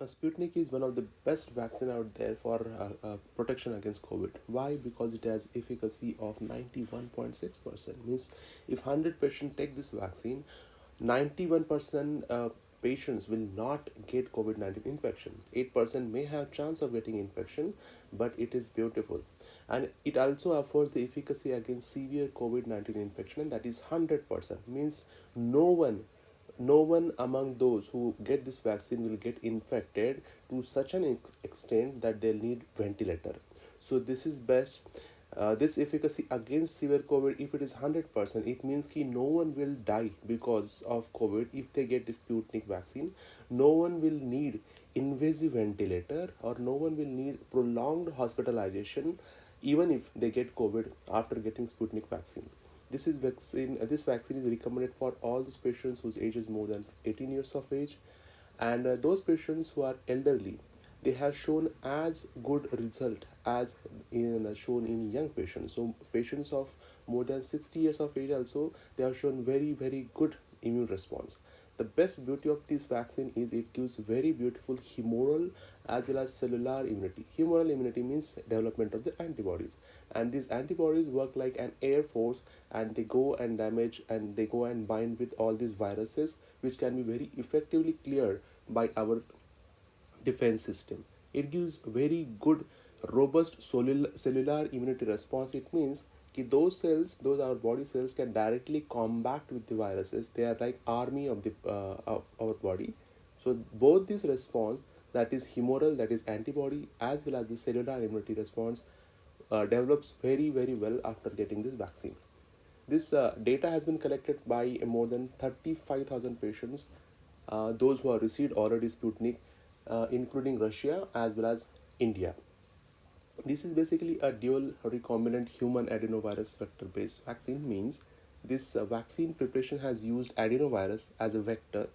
Sputnik is one of the best vaccine out there for protection against COVID. Why? Because it has efficacy of 91.6%. Means if 100 patients take this vaccine, 91% patients will not get COVID-19 infection. 8% may have chance of getting infection, but it is beautiful. And it also offers the efficacy against severe COVID-19 infection, and that is 100%. Means no one no one among those who get this vaccine will get infected to such an extent that they'll need ventilator. So this is best. This efficacy against severe COVID, if it is 100%, it means that no one will die because of COVID if they get this Sputnik vaccine. No one will need invasive ventilator, or no one will need prolonged hospitalization even if they get COVID after getting Sputnik vaccine. This vaccine is recommended for all those patients whose age is more than 18 years of age, and those patients who are elderly. They have shown as good result as shown in young patients. So patients of more than 60 years of age also, they have shown very good immune response. The best beauty of this vaccine is it gives very beautiful humoral as well as cellular immunity. Humoral immunity means development of the antibodies, and these antibodies work like an air force, and they go and damage and they go and bind with all these viruses, which can be very effectively cleared by our defense system. It gives very good, robust cellular immunity response. It means that those cells, those our body cells, can directly combat with the viruses. They are like army of the of our body. So both this response, that is humoral, that is antibody, as well as the cellular immunity response, develops very well after getting this vaccine. This data has been collected by more than 35,000 patients, those who have received already Sputnik, including Russia as well as India. This is basically a dual recombinant human adenovirus vector based vaccine. Means this vaccine preparation has used adenovirus as a vector,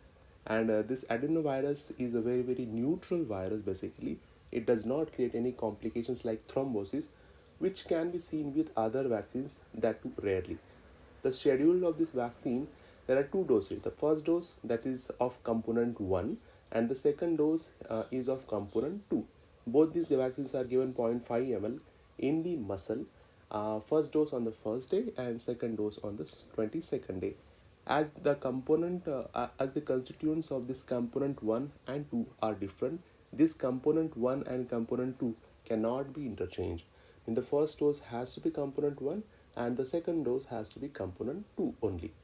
and this adenovirus is a very neutral virus. Basically, it does not create any complications like thrombosis, which can be seen with other vaccines, that too rarely. The schedule of this vaccine, there are two doses. The first dose, that is of component 1, and the second dose is of component 2. Both these vaccines are given 0.5 ml in the muscle, first dose on the first day and second dose on the 22nd day. As the constituents of this component 1 and 2 are different, this component 1 and component 2 cannot be interchanged. In the first dose has to be component 1, and the second dose has to be component 2 only.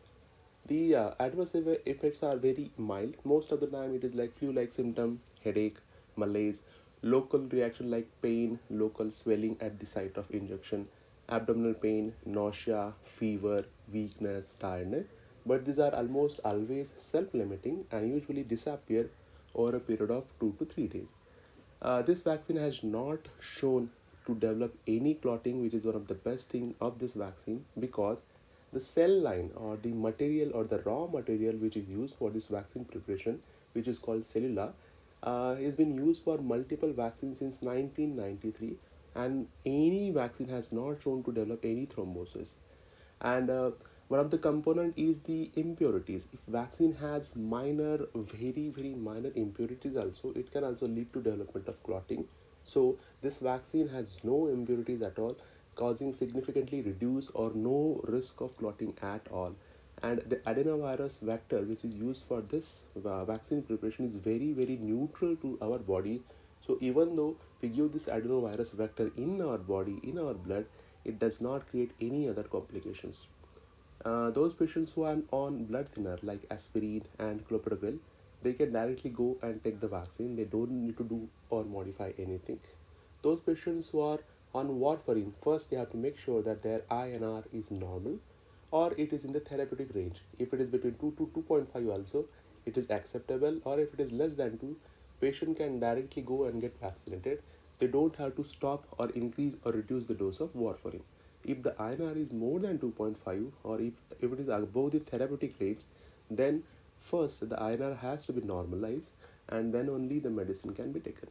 The adverse effects are very mild. Most of the time it is like flu-like symptom, headache, malaise, local reaction like pain, local swelling at the site of injection, abdominal pain, nausea, fever, weakness, tiredness. But these are almost always self-limiting and usually disappear over a period of 2 to 3 days. This vaccine has not shown to develop any clotting, which is one of the best thing of this vaccine, because the cell line, or the material, or the raw material which is used for this vaccine preparation, which is called cellular, has been used for multiple vaccines since 1993, and any vaccine has not shown to develop any thrombosis. And one of the component is the impurities. If vaccine has minor, very minor impurities also, it can also lead to development of clotting. So this vaccine has no impurities at all, causing significantly reduced or no risk of clotting at all. And the adenovirus vector which is used for this vaccine preparation is very neutral to our body. So even though we give this adenovirus vector in our body, in our blood, it does not create any other complications. Those patients who are on blood thinner like aspirin and clopidogrel, they can directly go and take the vaccine. They don't need to do or modify anything. Those patients who are on warfarin, first they have to make sure that their INR is normal, or it is in the therapeutic range. If it is between 2 to 2.5 also, it is acceptable, or if it is less than 2, patient can directly go and get vaccinated. They don't have to stop or increase or reduce the dose of warfarin. If the INR is more than 2.5, or if it is above the therapeutic range, then first the INR has to be normalized, and then only the medicine can be taken.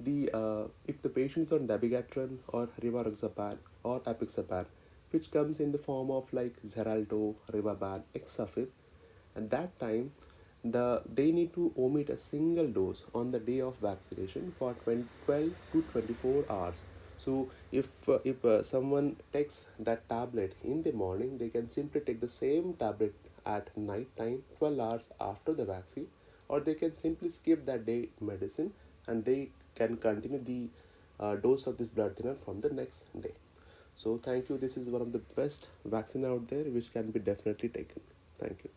If the patient is on dabigatran or rivaroxaban or apixaban, which comes in the form of like Xarelto, Rivaban, Exafib, at that time they need to omit a single dose on the day of vaccination for 12 to 24 hours. So if someone takes that tablet in the morning, they can simply take the same tablet at night time 12 hours after the vaccine, or they can simply skip that day medicine and they can continue the dose of this blood thinner from the next day. So thank you. This is one of the best vaccine out there which can be definitely taken. Thank you.